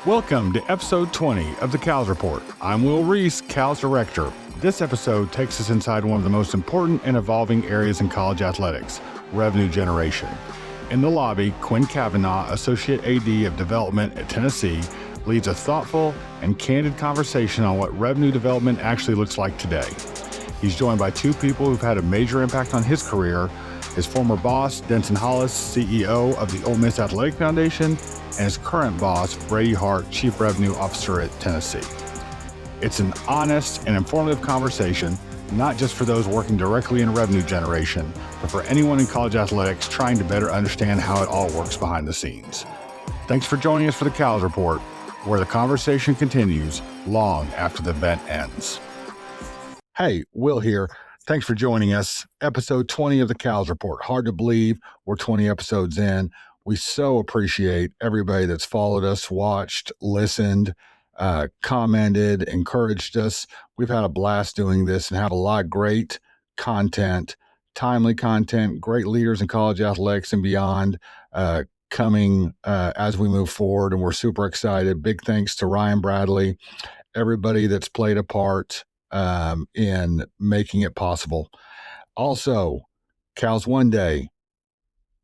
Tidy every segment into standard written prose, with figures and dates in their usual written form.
Welcome to episode 20 of the Cows Report. I'm Will Reese, Cows Director. This episode takes us inside one of the most important and evolving areas in college athletics, revenue generation. In the lobby, Quinn Kavanagh, Associate AD of Development at Tennessee, leads a thoughtful and candid conversation on what revenue development actually looks like today. He's joined by two people who've had a major impact on his career: his former boss, Denson Hollis, CEO of the Ole Miss Athletics Foundation, and his current boss, Brady Hart, Chief Revenue Officer at Tennessee. It's an honest and informative conversation, not just for those working directly in revenue generation, but for anyone in college athletics trying to better understand how it all works behind the scenes. Thanks for joining us for the Cows Report, where the conversation continues long after the event ends. Hey, Will here. Thanks for joining us. Episode 20 of the Cows Report. Hard to believe we're 20 episodes in. We so appreciate everybody that's followed us, watched, listened, commented, encouraged us. We've had a blast doing this and have a lot of great content, timely content, great leaders in college athletics and beyond coming as we move forward. And we're super excited. Big thanks to Ryan Bradley, everybody that's played a part in making it possible. Also, Cows One Day,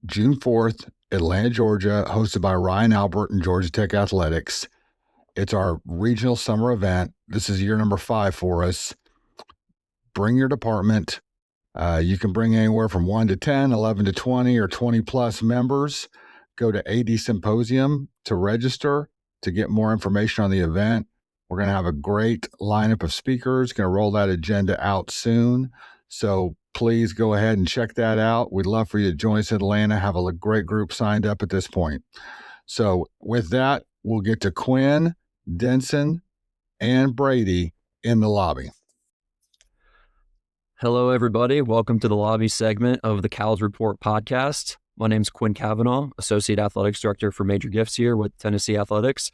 June 4th, Atlanta, Georgia, hosted by Ryan Albert and Georgia Tech Athletics. It's our regional summer event. This is year number 5 for us. Bring your department. You can bring anywhere from 1 to 10, 11 to 20, or 20 plus members. Go to AD Symposium to register to get more information on the event. We're going to have a great lineup of speakers. Going to roll that agenda out soon. So please go ahead and check that out. We'd love for you to join us in Atlanta. Have a great group signed up at this point. So with that, we'll get to Quinn, Denson, and Brady in the lobby. Hello, everybody. Welcome to the lobby segment of the Cows Report podcast. My name's Quinn Kavanagh, Associate Athletics Director for Major Gifts here with Tennessee Athletics.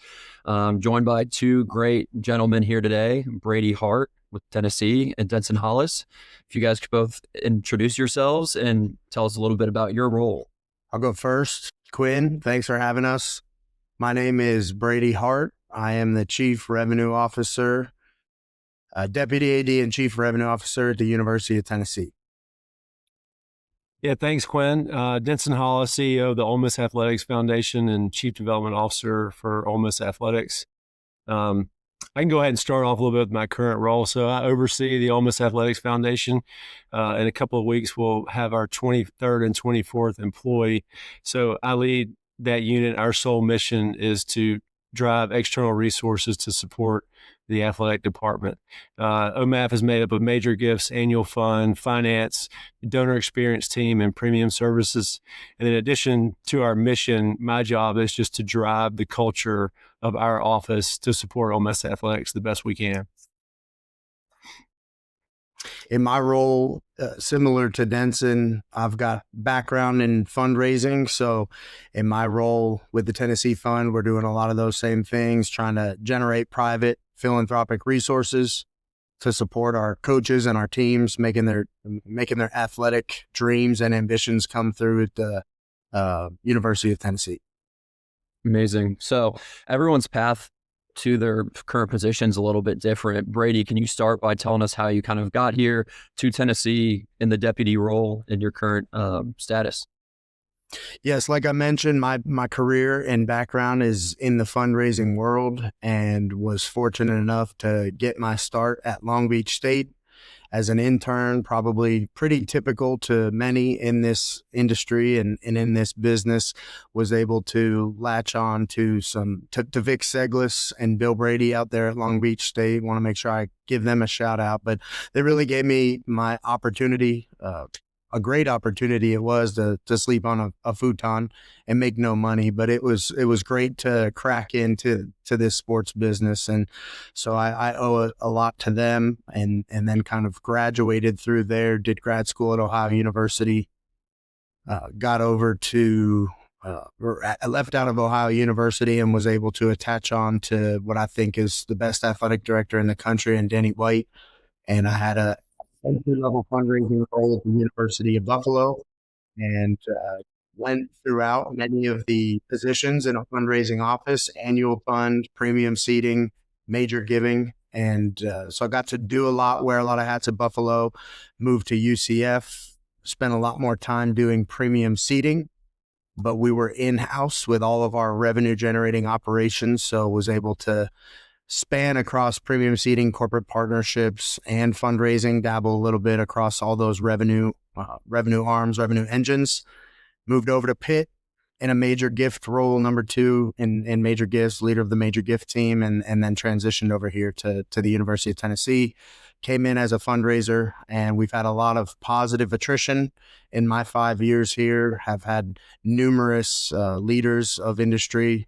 Joined by two great gentlemen here today, Brady Hart with Tennessee and Denson Hollis. If you guys could both introduce yourselves and tell us a little bit about your role. I'll go first. Quinn, thanks for having us. My name is Brady Hart. I am the Chief Revenue Officer, Deputy AD and Chief Revenue Officer at the University of Tennessee. Yeah, thanks, Quinn. Denson Hollis, CEO of the Ole Miss Athletics Foundation and Chief Development Officer for Ole Miss Athletics. I can go ahead and start off a little bit with my current role. So I oversee the Ole Miss Athletics Foundation. In a couple of weeks, we'll have our 23rd and 24th employee. So I lead that unit. Our sole mission is to drive external resources to support the athletic department. OMAF is made up of Major Gifts, Annual Fund, Finance, Donor Experience Team, and Premium Services. And in addition to our mission, my job is just to drive the culture of our office to support Ole Miss Athletics the best we can. In my role, similar to Denson, I've got background in fundraising. So in my role with the Tennessee Fund, we're doing a lot of those same things, trying to generate private philanthropic resources to support our coaches and our teams, making their athletic dreams and ambitions come through at the University of Tennessee. Amazing. So everyone's path to their current positions a little bit different. Brady, can you start by telling us how you kind of got here to Tennessee in the deputy role in your current status? Yes, like I mentioned, my career and background is in the fundraising world, and was fortunate enough to get my start at Long Beach State as an intern, probably pretty typical to many in this industry and in this business. Was able to latch on to to Vic Seglis and Bill Brady out there at Long Beach State. Want to make sure I give them a shout out, but they really gave me my opportunity, a great opportunity it was to sleep on a futon and make no money, but it was great to crack into this sports business. And so I owe a lot to them, and then kind of graduated through there, did grad school at Ohio University, got over to, I left out of Ohio University and was able to attach on to what I think is the best athletic director in the country, and Denny White. And I had a entry-level fundraising role at the University of Buffalo, and went throughout many of the positions in a fundraising office, annual fund, premium seating, major giving. And so I got to do a lot, wear a lot of hats at Buffalo, moved to UCF, spent a lot more time doing premium seating, but we were in-house with all of our revenue generating operations. So was able to span across premium seating, corporate partnerships, and fundraising, dabble a little bit across all those revenue arms, revenue engines. Moved over to Pitt in a major gift role, number 2 in major gifts, leader of the major gift team, and then transitioned over here to the University of Tennessee. Came in as a fundraiser, and we've had a lot of positive attrition in my 5 years here, have had numerous leaders of industry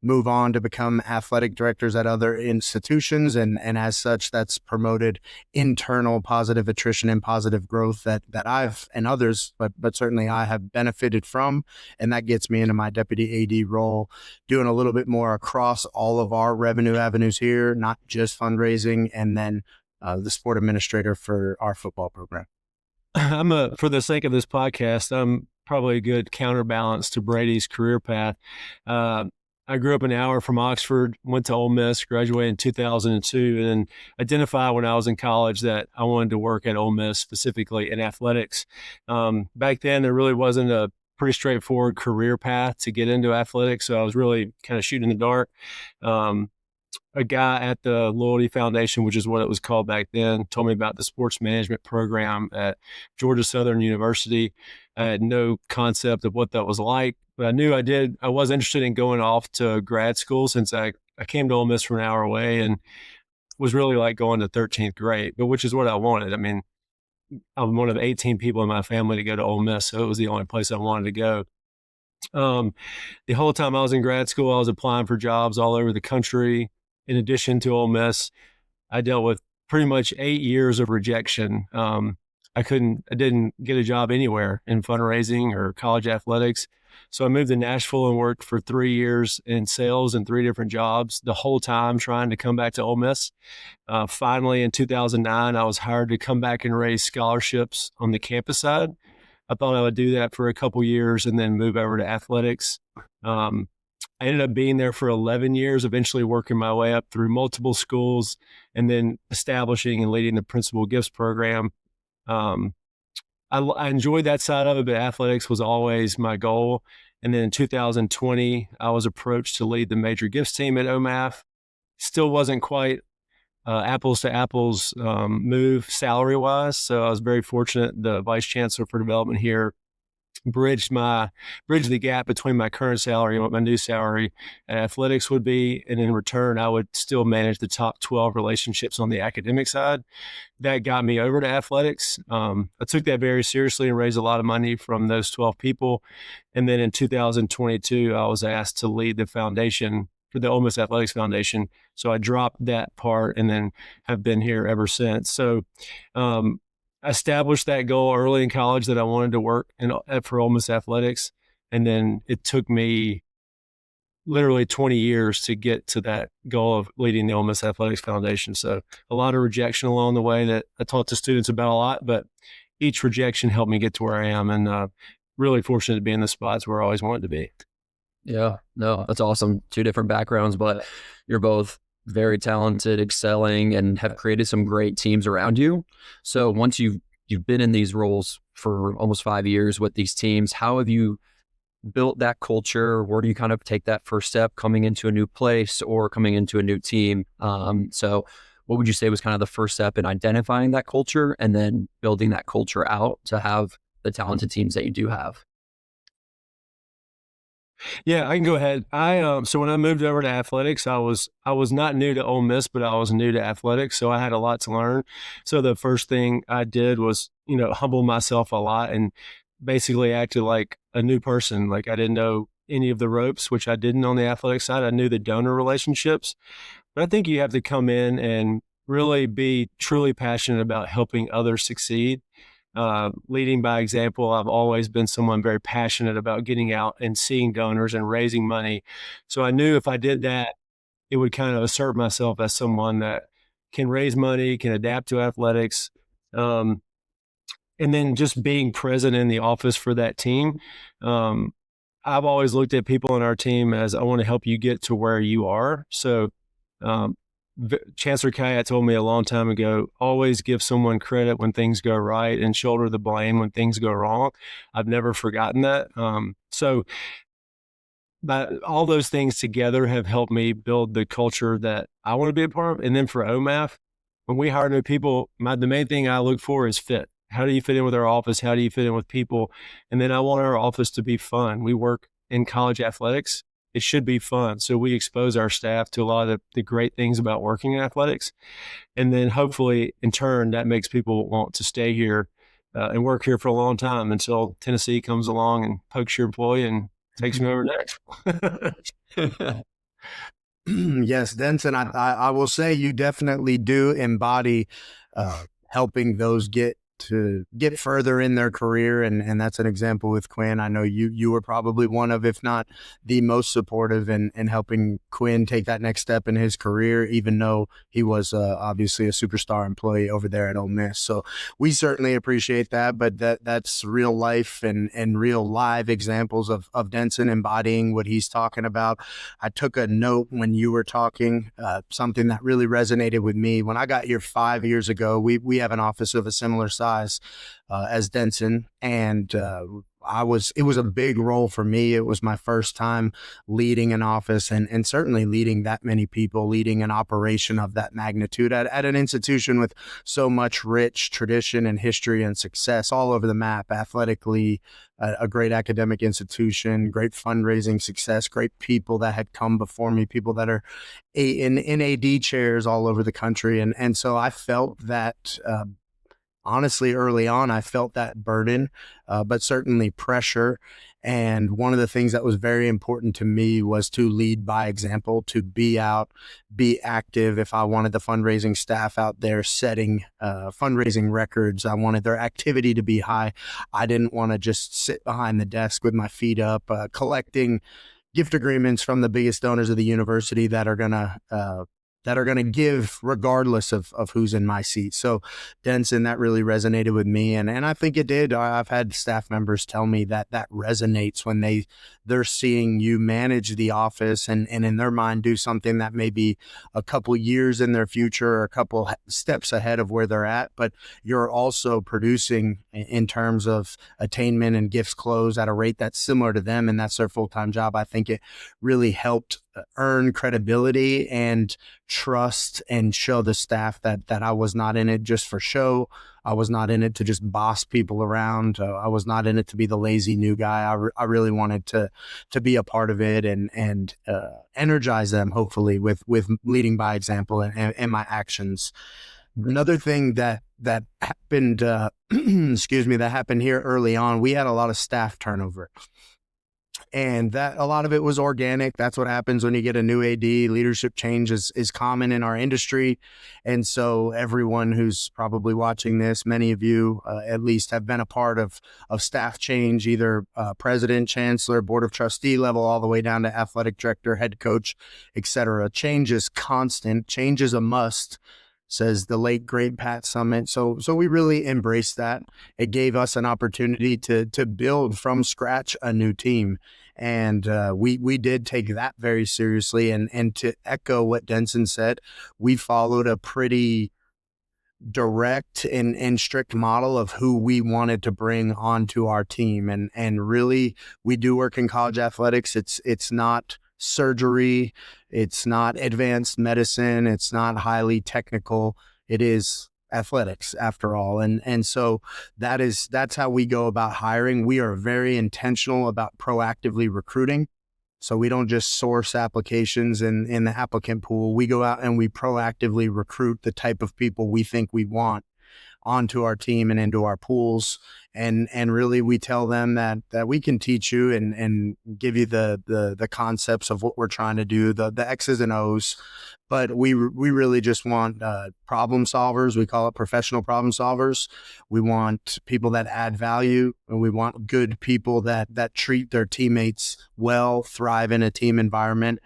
move on to become athletic directors at other institutions. And as such, that's promoted internal positive attrition and positive growth that I've and others, but certainly I have benefited from. And that gets me into my deputy AD role, doing a little bit more across all of our revenue avenues here, not just fundraising, and then the sport administrator for our football program. For the sake of this podcast, I'm probably a good counterbalance to Brady's career path. I grew up an hour from Oxford, went to Ole Miss, graduated in 2002, and identified when I was in college that I wanted to work at Ole Miss, specifically in athletics. Back then, there really wasn't a pretty straightforward career path to get into athletics, so I was really kind of shooting in the dark. A guy at the Loyalty Foundation, which is what it was called back then, told me about the sports management program at Georgia Southern University. I had no concept of what that was like, but I knew I was interested in going off to grad school, since I came to Ole Miss from an hour away and was really like going to 13th grade, but which is what I wanted. I mean, I'm one of 18 people in my family to go to Ole Miss, so it was the only place I wanted to go. The whole time I was in grad school, I was applying for jobs all over the country. In addition to Ole Miss, I dealt with pretty much 8 years of rejection. I didn't get a job anywhere in fundraising or college athletics. So I moved to Nashville and worked for 3 years in sales and 3 different jobs, the whole time trying to come back to Ole Miss. Finally, in 2009, I was hired to come back and raise scholarships on the campus side. I thought I would do that for a couple years and then move over to athletics. I ended up being there for 11 years, eventually working my way up through multiple schools and then establishing and leading the principal gifts program. I enjoyed that side of it, but athletics was always my goal. And then in 2020, I was approached to lead the major gifts team at OMAF. Still wasn't quite apples to apples move salary wise. So I was very fortunate. The vice chancellor for development here bridge the gap between my current salary and what my new salary at athletics would be. And in return, I would still manage the top 12 relationships on the academic side. That got me over to athletics. I took that very seriously and raised a lot of money from those 12 people. And then in 2022, I was asked to lead the foundation for the Ole Miss Athletics Foundation. So I dropped that part and then have been here ever since. So, I established that goal early in college that I wanted to work for Ole Miss Athletics. And then it took me literally 20 years to get to that goal of leading the Ole Miss Athletics Foundation. So a lot of rejection along the way that I talked to students about a lot, but each rejection helped me get to where I am, and really fortunate to be in the spots where I always wanted to be. Yeah, no, that's awesome. 2 different backgrounds, but you're both very talented, excelling, and have created some great teams around you. So once you've been in these roles for almost 5 years with these teams, how have you built that culture? Where do you kind of take that first step coming into a new place or coming into a new team? So what would you say was kind of the first step in identifying that culture and then building that culture out to have the talented teams that you do have? Yeah, I can go ahead. So when I moved over to athletics, I was not new to Ole Miss, but I was new to athletics, so I had a lot to learn. So the first thing I did was, humble myself a lot and basically acted like a new person. Like I didn't know any of the ropes, which I didn't on the athletic side. I knew the donor relationships, but I think you have to come in and really be truly passionate about helping others succeed. Leading by example. I've always been someone very passionate about getting out and seeing donors and raising money. So I knew if I did that, it would kind of assert myself as someone that can raise money, can adapt to athletics. and then just being present in the office for that team. I've always looked at people on our team as, I want to help you get to where you are. So Chancellor Kayat told me a long time ago, always give someone credit when things go right and shoulder the blame when things go wrong. I've never forgotten that. But all those things together have helped me build the culture that I want to be a part of. And then for OMAF, when we hire new people, the main thing I look for is fit. How do you fit in with our office? How do you fit in with people? And then I want our office to be fun. We work in college athletics. It should be fun. So we expose our staff to a lot of the great things about working in athletics. And then hopefully, in turn, that makes people want to stay here and work here for a long time until Tennessee comes along and pokes your employee and takes me over next. Yes, Denson, I will say you definitely do embody helping those get further in their career. And that's an example with Quinn. I know you were probably one of, if not the most supportive in helping Quinn take that next step in his career, even though he was obviously a superstar employee over there at Ole Miss. So we certainly appreciate that, but that's real life and real live examples of Denson embodying what he's talking about. I took a note when you were talking, something that really resonated with me. When I got here 5 years ago, we have an office of a similar size as Denson, and it was a big role for me. It was my first time leading an office and certainly leading that many people, leading an operation of that magnitude at an institution with so much rich tradition and history and success all over the map, athletically, a great academic institution, great fundraising success, great people that had come before me, people that are in AD chairs all over the country. And so I felt that honestly, early on, I felt that burden, but certainly pressure. And one of the things that was very important to me was to lead by example, to be out, be active. If I wanted the fundraising staff out there setting fundraising records, I wanted their activity to be high. I didn't want to just sit behind the desk with my feet up, collecting gift agreements from the biggest donors of the university that are going to give regardless of who's in my seat. So Denson, that really resonated with me. And I think it did. I've had staff members tell me that resonates when they're seeing you manage the office and in their mind do something that may be a couple years in their future or a couple steps ahead of where they're at, but you're also producing in terms of attainment and gifts closed at a rate that's similar to them, and that's their full-time job. I think it really helped earn credibility and trust and show the staff that I was not in it just for show. I was not in it to just boss people around. I was not in it to be the lazy new guy. I really wanted to be a part of it and energize them, hopefully, with leading by example and my actions. Another thing that happened, that happened here early on, we had a lot of staff turnover. And that a lot of it was organic. That's what happens when you get a new AD. Leadership change is common in our industry. And so everyone who's probably watching this, many of you at least have been a part of staff change, either president, chancellor, board of trustee level, all the way down to athletic director, head coach, etc. Change is constant. Change is a must, says the late great Pat Summitt. So we really embraced that. It gave us an opportunity to build from scratch a new team. And we did take that very seriously. And to echo what Denson said, we followed a pretty direct and strict model of who we wanted to bring onto our team. And really, we do work in college athletics. It's not surgery. It's not advanced medicine. It's not highly technical. It is athletics after all. And so that's how we go about hiring. We are very intentional about proactively recruiting. So we don't just source applications in the applicant pool. We go out and we proactively recruit the type of people we think we want onto our team and into our pools. And really we tell them that we can teach you and give you the concepts of what we're trying to do, the X's and O's, but we really just want problem solvers. We call it professional problem solvers. We want people that add value, and we want good people that treat their teammates well, thrive in a team environment.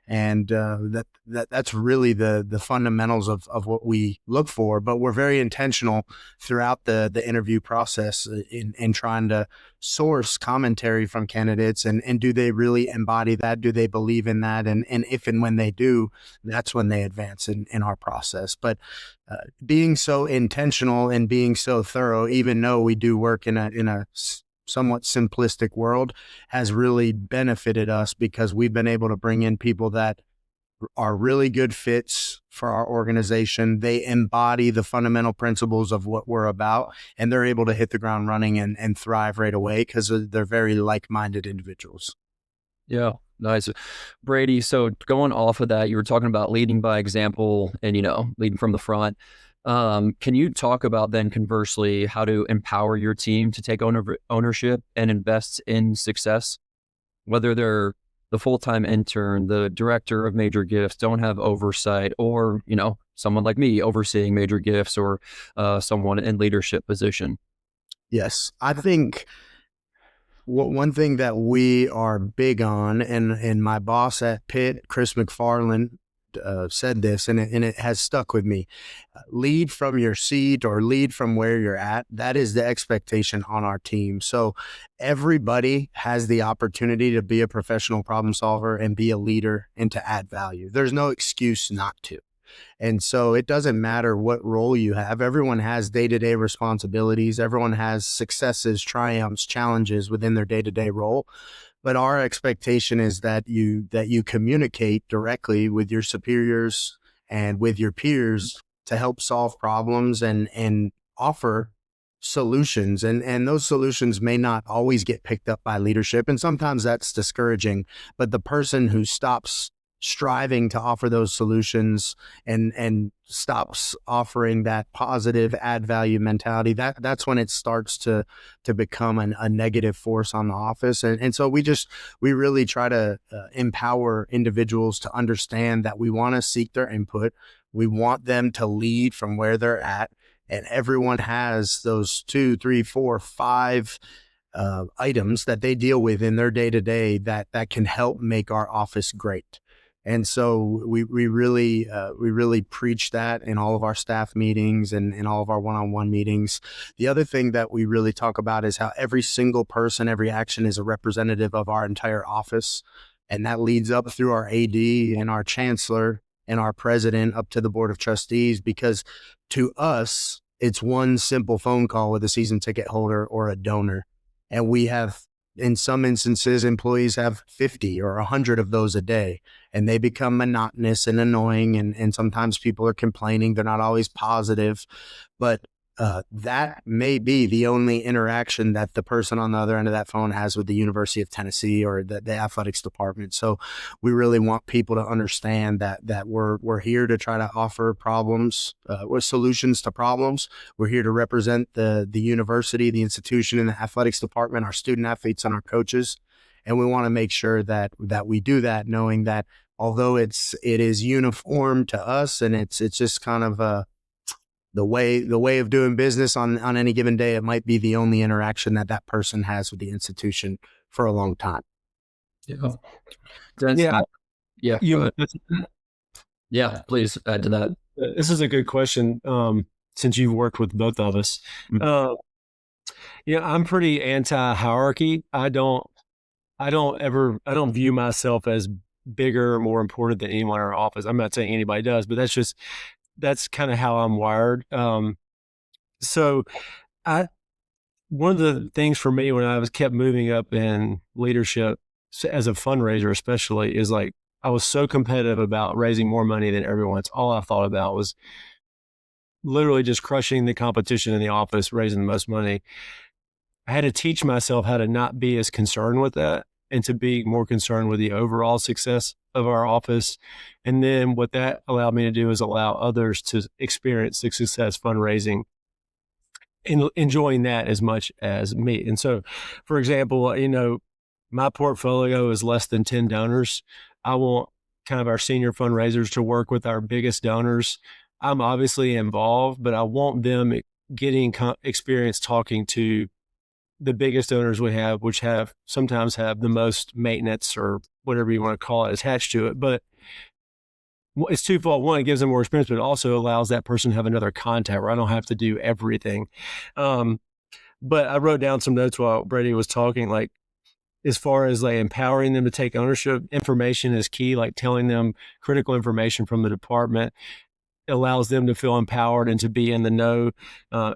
And that's really the fundamentals of what we look for. But we're very intentional throughout the interview process in trying to source commentary from candidates, and do they really embody that? Do they believe in that? And if and when they do, that's when they advance in our process. But being so intentional and being so thorough, even though we do work in a somewhat simplistic world, has really benefited us because we've been able to bring in people that are really good fits for our organization. They embody the fundamental principles of what we're about, and they're able to hit the ground running and thrive right away because they're very like-minded individuals. Yeah, nice. Brady, so going off of that, you were talking about leading by example and, leading from the front. Can you talk about then conversely how to empower your team to take ownership and invest in success, whether they're the full-time intern, the director of major gifts, don't have oversight, or, someone like me overseeing major gifts, or someone in leadership position? Yes, I think one thing that we are big on, and my boss at Pitt, Chris McFarland, said this, and it has stuck with me. Lead from your seat or lead from where you're at. That is the expectation on our team. So everybody has the opportunity to be a professional problem solver and be a leader and to add value. There's no excuse not to. And so it doesn't matter what role you have. Everyone has day-to-day responsibilities. Everyone has successes, triumphs, challenges within their day-to-day role. But our expectation is that you communicate directly with your superiors and with your peers to help solve problems and offer solutions. And those solutions may not always get picked up by leadership. And sometimes that's discouraging. But the person who stops striving to offer those solutions and stops offering that positive add value mentality, that's when it starts to become a negative force on the office. And so we really try to empower individuals to understand that we want to seek their input. We want them to lead from where they're at, and everyone has those 2, 3, 4, 5 items that they deal with in their day-to-day that can help make our office great. And so we really preach that in all of our staff meetings and in all of our one-on-one meetings. The other thing that we really talk about is how every single person, every action is a representative of our entire office. And that leads up through our AD and our chancellor and our president up to the board of trustees, because to us, it's one simple phone call with a season ticket holder or a donor. And we have, in some instances, employees have 50 or 100 of those a day, and they become monotonous and annoying. And sometimes people are complaining. They're not always positive, but that may be the only interaction that the person on the other end of that phone has with the University of Tennessee or the athletics department. So we really want people to understand that we're here to try to offer problems, or solutions to problems. We're here to represent the university, the institution, and the athletics department, our student athletes and our coaches. And we want to make sure that we do that, knowing that although it is uniform to us and it's just kind of the way of doing business on any given day, it might be the only interaction that person has with the institution for a long time. Yeah. Yeah. Please add to that. This is a good question. Since you've worked with both of us, I'm pretty anti-hierarchy. I don't view myself as bigger or more important than anyone in our office. I'm not saying anybody does, but that's kind of how I'm wired. So one of the things for me when I kept moving up in leadership as a fundraiser, especially, is like, I was so competitive about raising more money than everyone. It's all I thought about was literally just crushing the competition in the office, raising the most money. I had to teach myself how to not be as concerned with that and to be more concerned with the overall success of our office. And then what that allowed me to do is allow others to experience the success fundraising and enjoying that as much as me. And so, for example, my portfolio is less than 10 donors. I want kind of our senior fundraisers to work with our biggest donors. I'm obviously involved, but I want them getting experience talking to the biggest donors we have, which sometimes have the most maintenance or whatever you want to call it attached to it. But it's twofold. One, it gives them more experience, but it also allows that person to have another contact where I don't have to do everything. But I wrote down some notes while Brady was talking, like as far as like empowering them to take ownership. Information is key, like telling them critical information from the department allows them to feel empowered and to be in the know,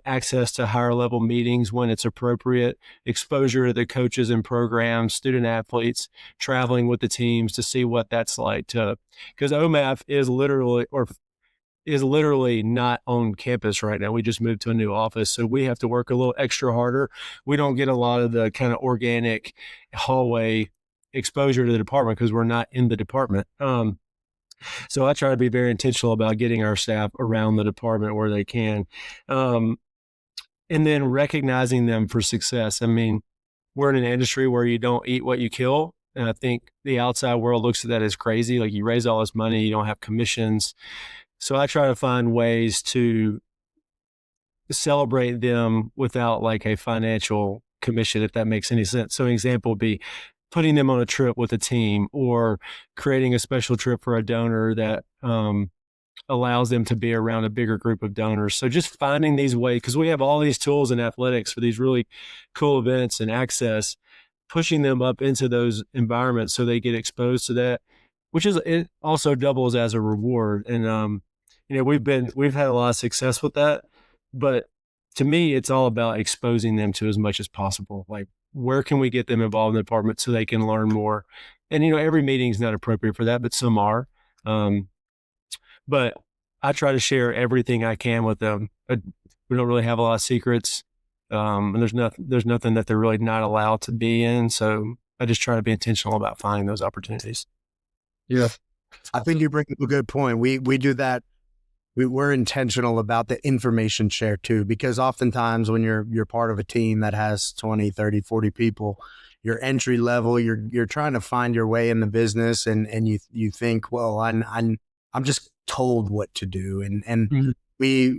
access to higher level meetings when it's appropriate, exposure to the coaches and programs, student athletes, traveling with the teams to see what that's like. Because OMAF is literally not on campus right now. We just moved to a new office, so we have to work a little extra harder. We don't get a lot of the kind of organic hallway exposure to the department because we're not in the department. So I try to be very intentional about getting our staff around the department where they can. And then recognizing them for success. I mean, we're in an industry where you don't eat what you kill. And I think the outside world looks at that as crazy. Like you raise all this money, you don't have commissions. So I try to find ways to celebrate them without like a financial commission, if that makes any sense. So an example would be putting them on a trip with a team or creating a special trip for a donor that allows them to be around a bigger group of donors. So just finding these ways, because we have all these tools in athletics for these really cool events and access, pushing them up into those environments so they get exposed to that, which is, it also doubles as a reward. And, we've had a lot of success with that, but to me, it's all about exposing them to as much as possible. Like, where can we get them involved in the department so they can learn more? And, every meeting is not appropriate for that, but some are. But I try to share everything I can with them. We don't really have a lot of secrets. And there's nothing that they're really not allowed to be in. So I just try to be intentional about finding those opportunities. Yeah. I think you bring up a good point. We do that. We're intentional about the information share too, because oftentimes when you're part of a team that has 20, 30, 40 people, you're entry level, you're trying to find your way in the business and you think, well, I'm just told what to do. And Mm-hmm.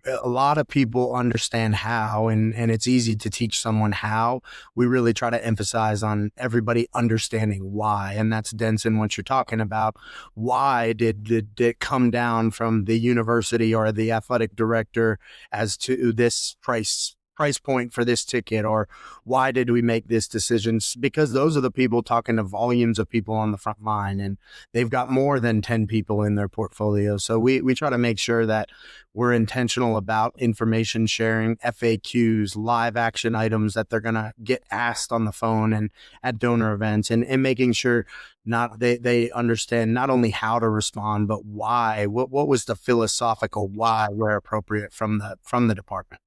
A lot of people understand how, and it's easy to teach someone how. We really try to emphasize on everybody understanding why. And that's, Denson, what you're talking about. Why did it come down from the university or the athletic director as to this price point for this ticket, or why did we make this decision? Because those are the people talking to volumes of people on the front line, and they've got more than 10 people in their portfolio. So we try to make sure that we're intentional about information sharing, FAQs, live action items that they're going to get asked on the phone and at donor events, and making sure they understand not only how to respond, but why. What was the philosophical why where appropriate from the department.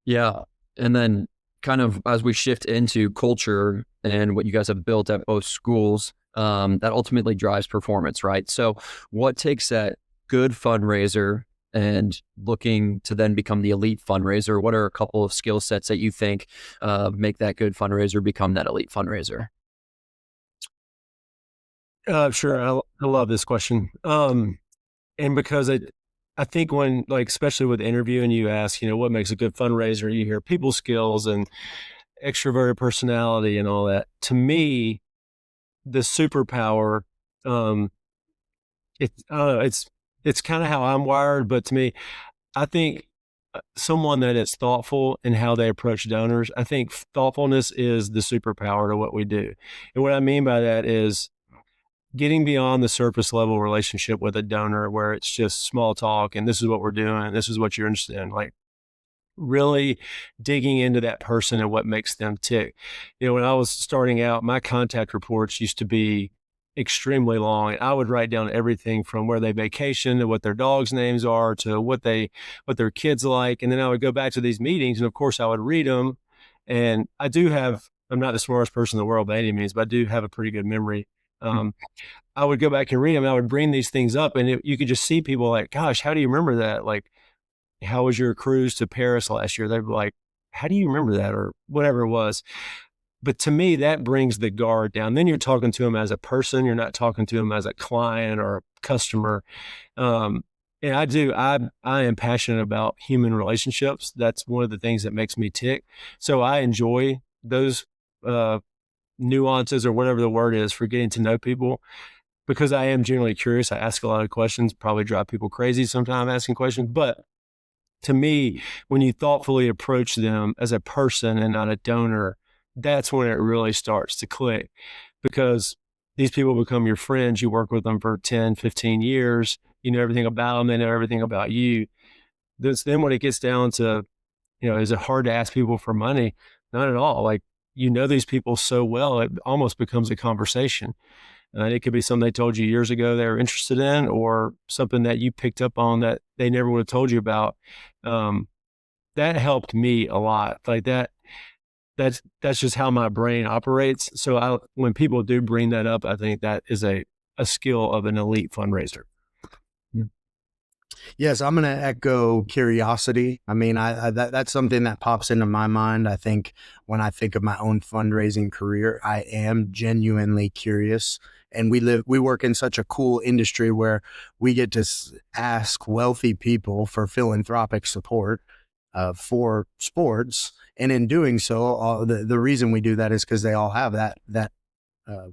Yeah. And then kind of as we shift into culture and what you guys have built at both schools, that ultimately drives performance, right? So what takes that good fundraiser and looking to then become the elite fundraiser? What are a couple of skill sets that you think make that good fundraiser become that elite fundraiser? Sure. I love this question. And because I think when, like, especially with interviewing, you ask, what makes a good fundraiser? You hear people skills and extroverted personality and all that. To me, the superpower, it's kind of how I'm wired, but to me, I think someone that is thoughtful in how they approach donors, I think thoughtfulness is the superpower to what we do. And what I mean by that is getting beyond the surface level relationship with a donor where it's just small talk and this is what we're doing, this is what you're interested in, like really digging into that person and what makes them tick. When I was starting out, my contact reports used to be extremely long. I would write down everything from where they vacation to what their dogs' names are to what their kids like. And then I would go back to these meetings and of course I would read them. And I'm not the smartest person in the world by any means, but I do have a pretty good memory. I would go back and read them. I would bring these things up and you could just see people like, gosh, how do you remember that? Like, how was your cruise to Paris last year? They'd be like, how do you remember that? Or whatever it was. But to me, that brings the guard down. Then you're talking to them as a person. You're not talking to them as a client or a customer. And And I do. I am passionate about human relationships. That's one of the things that makes me tick. So I enjoy those nuances or whatever the word is for getting to know people because I am generally curious. I ask a lot of questions, probably drive people crazy sometimes asking questions. But to me, when you thoughtfully approach them as a person and not a donor, that's when it really starts to click because these people become your friends. You work with them for 10, 15 years. You know everything about them. They know everything about you. Then when it gets down to, is it hard to ask people for money? Not at all. Like, these people so well, it almost becomes a conversation. It could be something they told you years ago they were interested in, or something that you picked up on that they never would have told you about. That helped me a lot. Like that's just how my brain operates. So when people do bring that up, I think that is a skill of an elite fundraiser. Yes, I'm going to echo curiosity. I mean, that's something that pops into my mind. I think when I think of my own fundraising career, I am genuinely curious. And we work in such a cool industry where we get to ask wealthy people for philanthropic support for sports. And in doing so, the reason we do that is because they all have that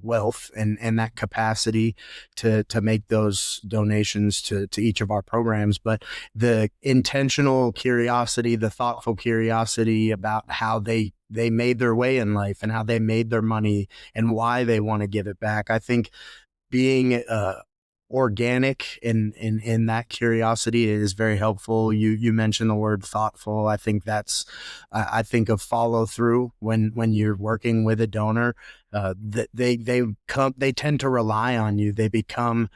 wealth and that capacity to make those donations to each of our programs. But the intentional curiosity, the thoughtful curiosity about how they made their way in life and how they made their money and why they want to give it back. I think being organic in that curiosity is very helpful. You mentioned the word thoughtful. I think I think of follow through when you're working with a donor. That they tend to rely on you. They become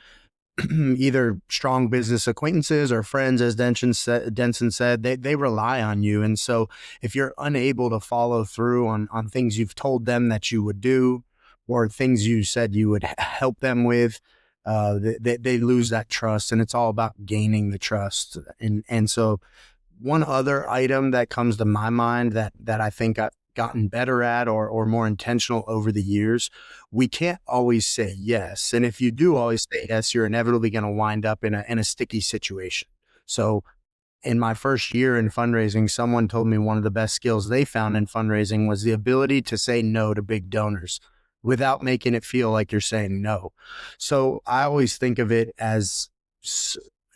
either strong business acquaintances or friends, as Denson said. They rely on you, and so if you're unable to follow through on things you've told them that you would do, or things you said you would help them with, they lose that trust, and it's all about gaining the trust. And so one other item that comes to my mind that I think I've gotten better at or more intentional over the years, we can't always say yes. And if you do always say yes, you're inevitably going to wind up in a sticky situation. So in my first year in fundraising, someone told me one of the best skills they found in fundraising was the ability to say no to big donors without making it feel like you're saying no. So I always think of it as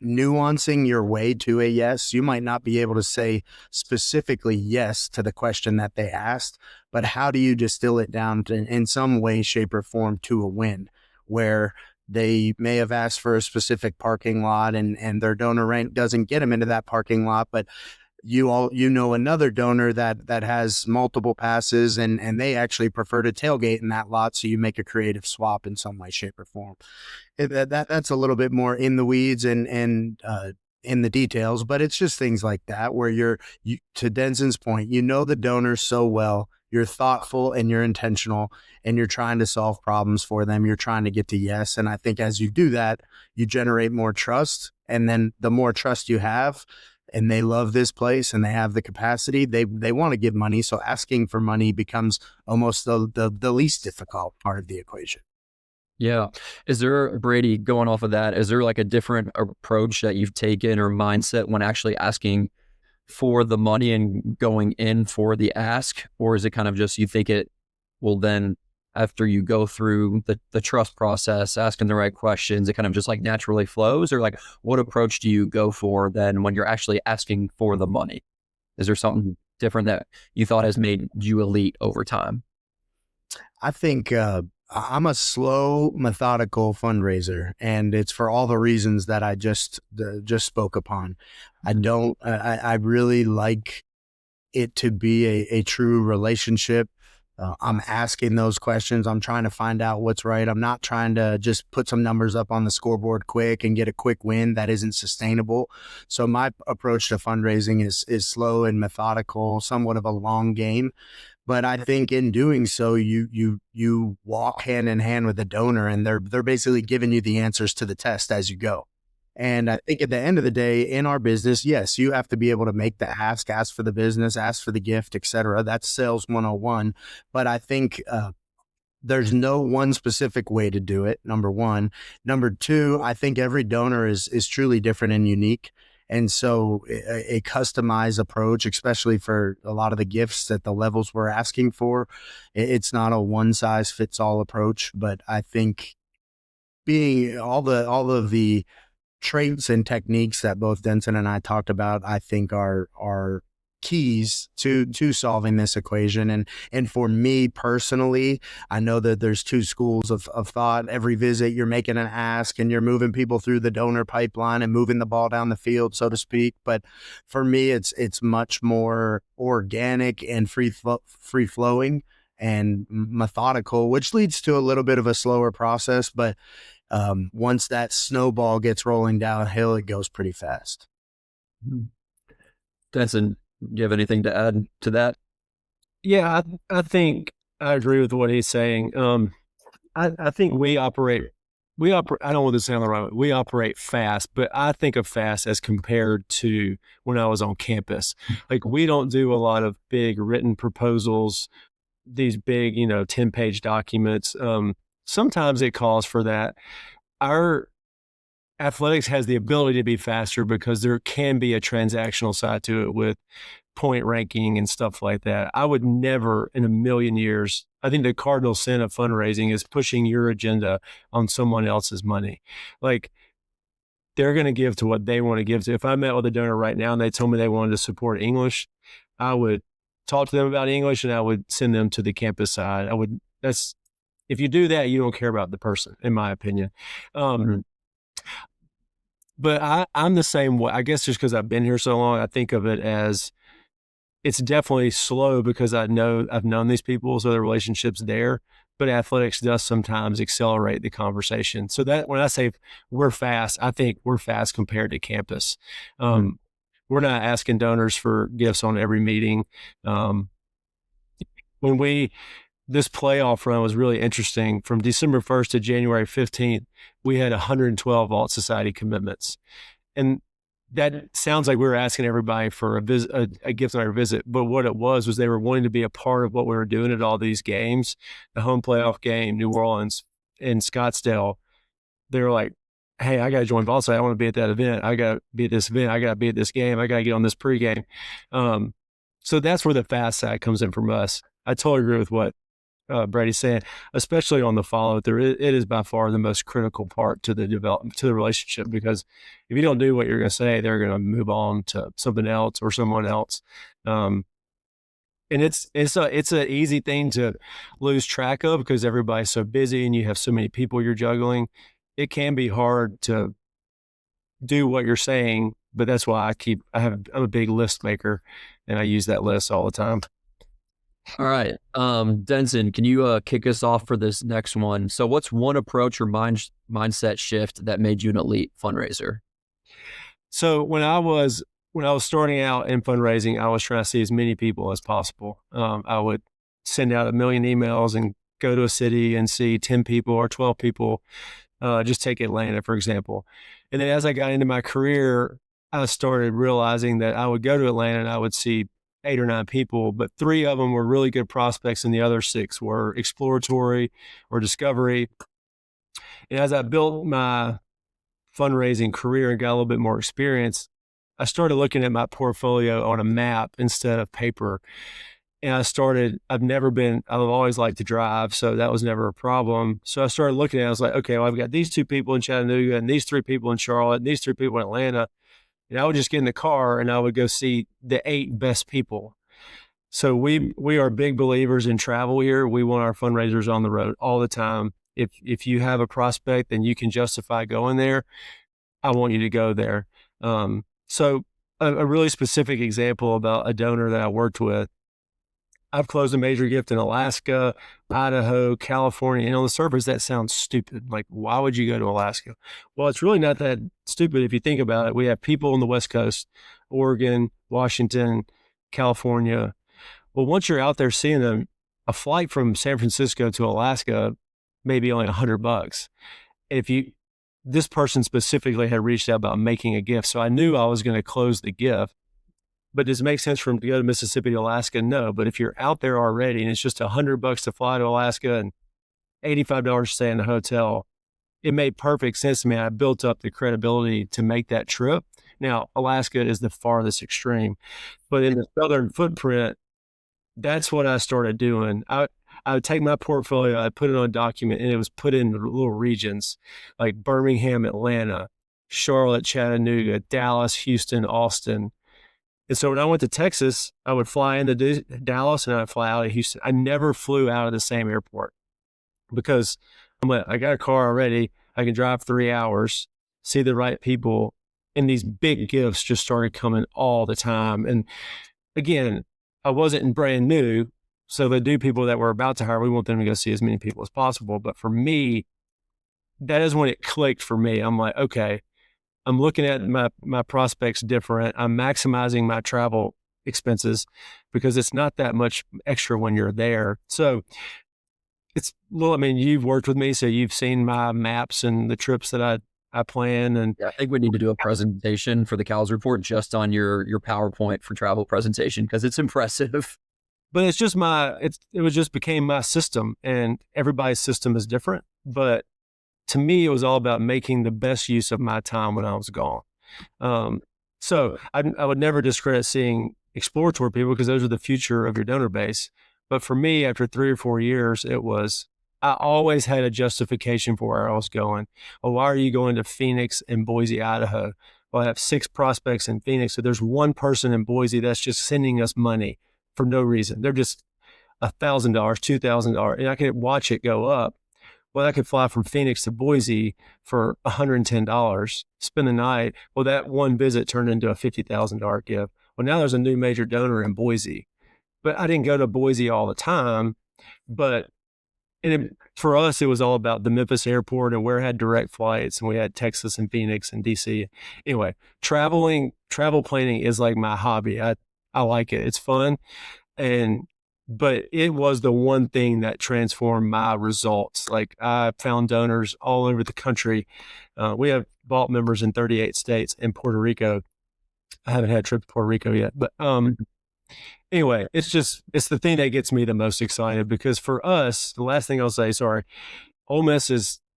nuancing your way to a yes. You might not be able to say specifically yes to the question that they asked, but how do you distill it down in some way, shape, or form to a win, where they may have asked for a specific parking lot and their donor rank doesn't get them into that parking lot, but you know another donor that has multiple passes and they actually prefer to tailgate in that lot, so you make a creative swap in some way, shape, or form. That's a little bit more in the weeds and in the details, but it's just things like that where you to Denson's point, the donor so well, you're thoughtful and you're intentional and you're trying to solve problems for them. You're trying to get to yes. And I think as you do that, you generate more trust. And then the more trust you have, and they love this place and they have the capacity, they want to give money. So asking for money becomes almost the least difficult part of the equation. Yeah. Is there, Brady, going off of that, is there like a different approach that you've taken or mindset when actually asking for the money and going in for the ask? Or is it kind of just you think it will then, after you go through the trust process, asking the right questions, it kind of just like naturally flows? Or like, what approach do you go for then when you're actually asking for the money? Is there something different that you thought has made you elite over time? I think I'm a slow, methodical fundraiser, and it's for all the reasons that I just spoke upon. I really like it to be a true relationship. I'm asking those questions. I'm trying to find out what's right. I'm not trying to just put some numbers up on the scoreboard quick and get a quick win that isn't sustainable. So my approach to fundraising is slow and methodical, somewhat of a long game. But I think in doing so, you walk hand in hand with the donor, and they're basically giving you the answers to the test as you go. And I think at the end of the day, in our business, yes, you have to be able to make the ask for the business, ask for the gift, et cetera. That's sales 101. But I think there's no one specific way to do it, number one. Number two, I think every donor is truly different and unique. And so a customized approach, especially for a lot of the gifts that the levels we're asking for, it's not a one size fits all approach. But I think being all of the traits and techniques that both Denson and I talked about, I think are keys to solving this equation. And for me personally, I know that there's two schools of thought. Every visit you're making an ask and you're moving people through the donor pipeline and moving the ball down the field, so to speak. But for me, it's much more organic and free flowing and methodical, which leads to a little bit of a slower process. But once that snowball gets rolling downhill, it goes pretty fast. Denson, do you have anything to add to that? Yeah, I think I agree with what he's saying. I think we operate, I don't want to sound the right way. We operate fast, but I think of fast as compared to when I was on campus. Like, we don't do a lot of big written proposals, these big, 10-page documents. Sometimes it calls for that. Our athletics has the ability to be faster because there can be a transactional side to it with point ranking and stuff like that. I would never in a million years, I think the cardinal sin of fundraising is pushing your agenda on someone else's money. Like, they're going to give to what they want to give to. If I met with a donor right now and they told me they wanted to support English, I would talk to them about English and I would send them to the campus side. If you do that, you don't care about the person, in my opinion. But I'm the same way. I guess just because I've been here so long, I think of it as it's definitely slow because I've known these people, so the relationship's there. But athletics does sometimes accelerate the conversation. So that when I say we're fast, I think we're fast compared to campus. We're not asking donors for gifts on every meeting. This playoff run was really interesting. From December 1st to January 15th, we had 112 Alt Society commitments. And that sounds like we were asking everybody for a gift on our visit. But what it was they were wanting to be a part of what we were doing at all these games, the home playoff game, New Orleans, and Scottsdale. They were like, hey, I got to join Ball Site. I want to be at that event. I got to be at this event. I got to be at this game. I got to get on this pregame. So that's where the fast side comes in from us. I totally agree with what Brady's saying, especially on the follow-through. It is by far the most critical part to the development, to the relationship, because if you don't do what you're going to say, they're going to move on to something else or someone else. And it's an easy thing to lose track of because everybody's so busy and you have so many people you're juggling. It can be hard to do what you're saying, but that's why I'm a big list maker and I use that list all the time. All right. Denson, can you kick us off for this next one? So what's one approach or mindset shift that made you an elite fundraiser? So when I was starting out in fundraising, I was trying to see as many people as possible. I would send out 1 million emails and go to a city and see 10 people or 12 people. Just take Atlanta, for example. And then as I got into my career, I started realizing that I would go to Atlanta and I would see 8 or 9 people, but 3 of them were really good prospects and the other 6 were exploratory or discovery. And as I built my fundraising career and got a little bit more experience, I started looking at my portfolio on a map instead of paper. And I've always liked to drive, so that was never a problem. So I started looking at it, I was like, okay, well, I've got these 2 people in Chattanooga and these 3 people in Charlotte and these 3 people in Atlanta. And I would just get in the car and I would go see the 8 best people. So we are big believers in travel here. We want our fundraisers on the road all the time. If you have a prospect and you can justify going there, I want you to go there. So a really specific example about a donor that I worked with, I've closed a major gift in Alaska, Idaho, California, and on the surface, that sounds stupid. Like, why would you go to Alaska? Well, it's really not that stupid if you think about it. We have people on the West Coast, Oregon, Washington, California. Well, once you're out there seeing them, a flight from San Francisco to Alaska may be only $100. This person specifically had reached out about making a gift, so I knew I was going to close the gift. But does it make sense for them to go to Mississippi to Alaska? No. But if you're out there already and it's just $100 to fly to Alaska and $85 to stay in the hotel. It made perfect sense to me. I built up the credibility to make that trip. Now, Alaska is the farthest extreme, but in the southern footprint, that's what I started doing. I would take my portfolio, I'd put it on a document, and it was put in little regions like Birmingham, Atlanta, Charlotte, Chattanooga, Dallas, Houston, Austin. And so when I went to Texas, I would fly into Dallas and I'd fly out of Houston. I never flew out of the same airport because I'm like, I got a car already. I can drive 3 hours, see the right people. And these big gifts just started coming all the time. And again, I wasn't brand new. So the new people that we're about to hire, we want them to go see as many people as possible. But for me, that is when it clicked for me. I'm like, okay, I'm looking at my prospects different. I'm maximizing my travel expenses because it's not that much extra when you're there. So it's I mean, you've worked with me, so you've seen my maps and the trips that I plan. And I think we need to do a presentation for the Cals Report just on your PowerPoint for travel presentation because it's impressive. But it's just became my system, and everybody's system is different. But to me, it was all about making the best use of my time when I was gone. So I would never discredit seeing exploratory people because those are the future of your donor base. But for me, after 3 or 4 years, I always had a justification for where I was going. Well, why are you going to Phoenix and Boise, Idaho? Well, I have 6 prospects in Phoenix. So there's one person in Boise that's just sending us money for no reason. They're just $1,000, $2,000, and I could watch it go up. Well, I could fly from Phoenix to Boise for $110, spend the night. Well, that one visit turned into a $50,000 gift. Well, now there's a new major donor in Boise. But I didn't go to Boise all the time. But for us, it was all about the Memphis airport and where it had direct flights. And we had Texas and Phoenix and DC. Anyway, travel planning is like my hobby. I like it. It's fun. But it was the one thing that transformed my results. Like I found donors all over the country. We have vault members in 38 states and Puerto Rico. I haven't had a trip to Puerto Rico yet, but anyway, it's the thing that gets me the most excited because for us, the last thing I'll say,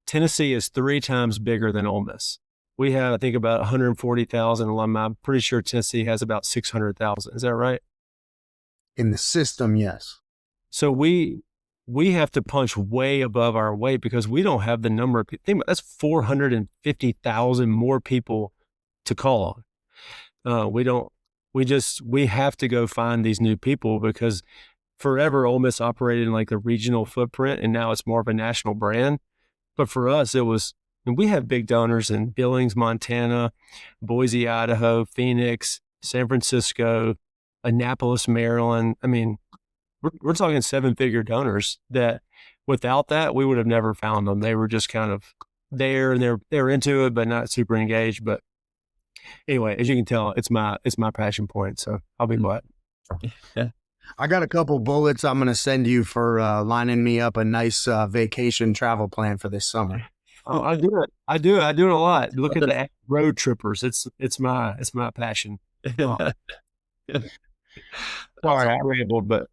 Tennessee is 3 times bigger than Ole Miss. We have, I think, about 140,000 alumni. I'm pretty sure Tennessee has about 600,000. Is that right? In the system, yes. So we have to punch way above our weight because we don't have the number of people. Think about that's 450,000 more people to call on. We have to go find these new people because forever Ole Miss operated in like the regional footprint and now it's more of a national brand. But for us, we have big donors in Billings, Montana, Boise, Idaho, Phoenix, San Francisco, Annapolis, Maryland. I mean, we're talking 7-figure donors that without that, we would have never found them. They were just kind of there and they're into it, but not super engaged. But anyway, as you can tell, it's my passion point. So I'll be quiet. Yeah. I got a couple bullets I'm going to send you for lining me up a nice vacation travel plan for this summer. Oh, I do it. I do it a lot. Look at the road trippers. It's my passion. Sorry, I rambled, but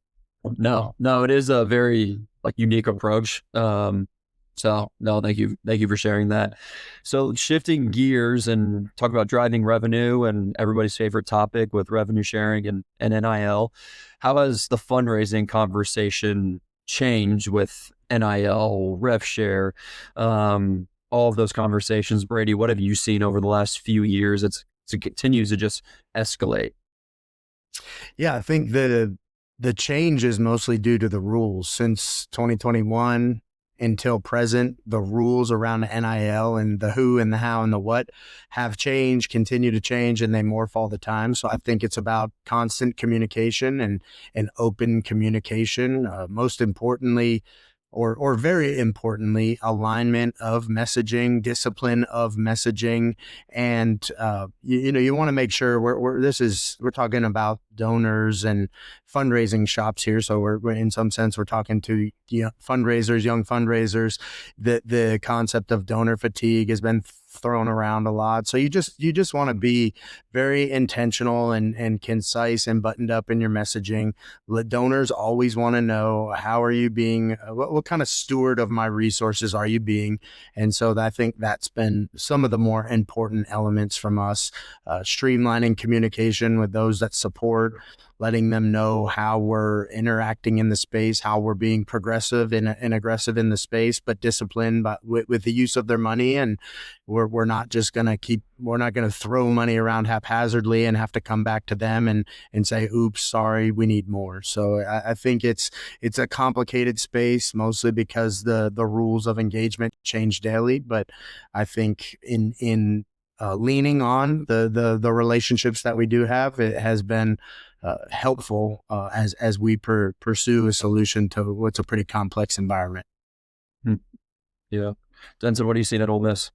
no, it is a very unique approach. So no, thank you for sharing that. So shifting gears and talk about driving revenue and everybody's favorite topic with revenue sharing and NIL. How has the fundraising conversation changed with NIL, rev share, all of those conversations? Brady, what have you seen over the last few years? It continues to just escalate. Yeah, I think the change is mostly due to the rules. Since 2021 until present, the rules around the NIL and the who and the how and the what have changed, continue to change, and they morph all the time. So I think it's about constant communication and open communication. Most importantly, or very importantly, alignment of messaging, discipline of messaging. And, you want to make sure we're talking about donors and fundraising shops here. So we're in some sense, we're talking to fundraisers, young fundraisers. The concept of donor fatigue has been thrown around a lot. So you just want to be very intentional and concise and buttoned up in your messaging. The donors always want to know, how are you being, what kind of steward of my resources are you being? And so I think that's been some of the more important elements from us, streamlining communication with those that support, letting them know how we're interacting in the space, how we're being progressive and aggressive in the space, but disciplined with the use of their money. And we're not just going to we're not going to throw money around haphazardly and have to come back to them and say, oops, sorry, we need more. So I think it's a complicated space, mostly because the rules of engagement change daily. But I think in leaning on the relationships that we do have, it has been helpful as we pursue a solution to what's a pretty complex environment. Yeah. Denson, what are you seeing at Ole Miss?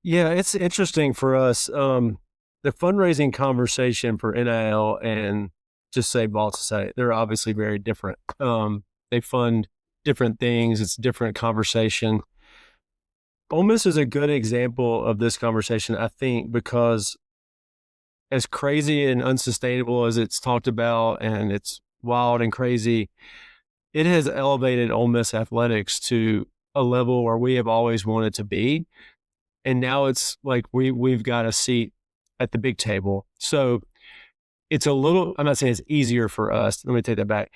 Yeah, it's interesting for us. The fundraising conversation for NIL and just say Vault Society, they're obviously very different. They fund different things. It's a different conversation. Ole Miss is a good example of this conversation, I think, because as crazy and unsustainable as it's talked about, and it's wild and crazy, it has elevated Ole Miss athletics to a level where we have always wanted to be. And now it's like we've got a seat at the big table. So it's a little, I'm not saying it's easier for us. Let me take that back.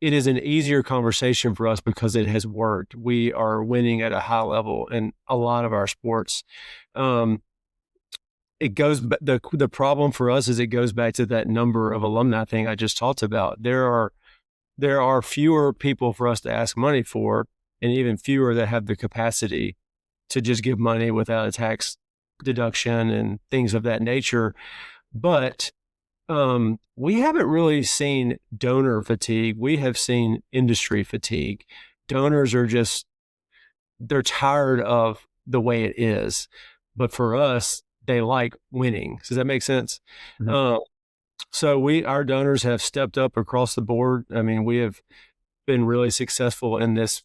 It is an easier conversation for us because it has worked. We are winning at a high level in a lot of our sports. It goes, the problem for us is it goes back to that number of alumni thing I just talked about. There are fewer people for us to ask money for, and even fewer that have the capacity to just give money without a tax deduction and things of that nature. But we haven't really seen donor fatigue. We have seen industry fatigue. Donors are they're tired of the way it is. But for us, they like winning. Does that make sense? Mm-hmm. So our donors have stepped up across the board. I mean, we have been really successful in this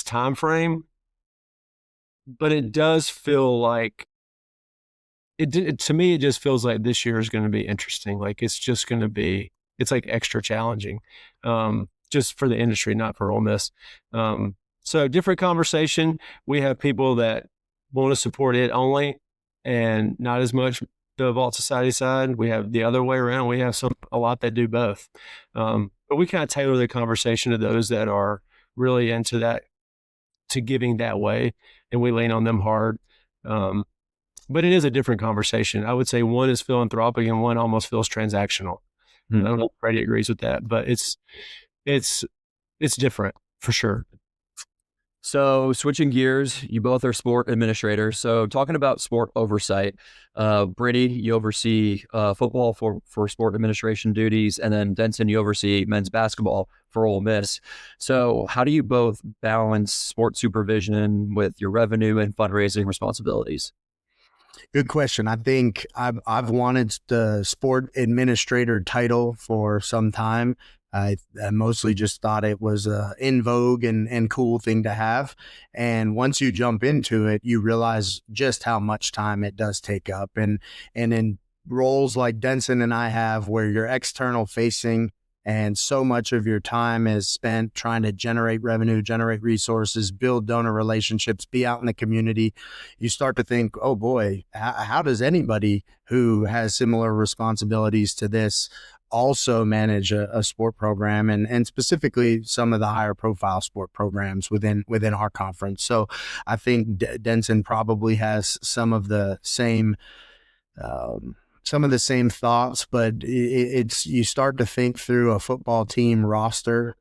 time frame. But it does feel like to me, it just feels like this year is going to be interesting. Like it's like extra challenging, just for the industry, not for Ole Miss. So different conversation. We have people that want to support it only and not as much the Vault Society side. We have the other way around. We have a lot that do both. But we kind of tailor the conversation to those that are really into that, to giving that way, and we lean on them hard. But it is a different conversation. I would say one is philanthropic and one almost feels transactional. I don't know if Brady agrees with that, but it's different for sure. So switching gears, you both are sport administrators. So talking about sport oversight, Brady, you oversee football for sport administration duties, and then Denson, you oversee men's basketball for Ole Miss. So how do you both balance sport supervision with your revenue and fundraising responsibilities? Good question. I think I've wanted the sport administrator title for some time. I mostly just thought it was a in vogue and cool thing to have. And once you jump into it, you realize just how much time it does take up. And in roles like Denson and I have, where you're external facing, and so much of your time is spent trying to generate revenue, generate resources, build donor relationships, be out in the community, you start to think, oh boy, how does anybody who has similar responsibilities to this also manage a sport program, and specifically some of the higher profile sport programs within our conference? So I think Denson probably has some of the same thoughts, but it's you start to think through a football team roster,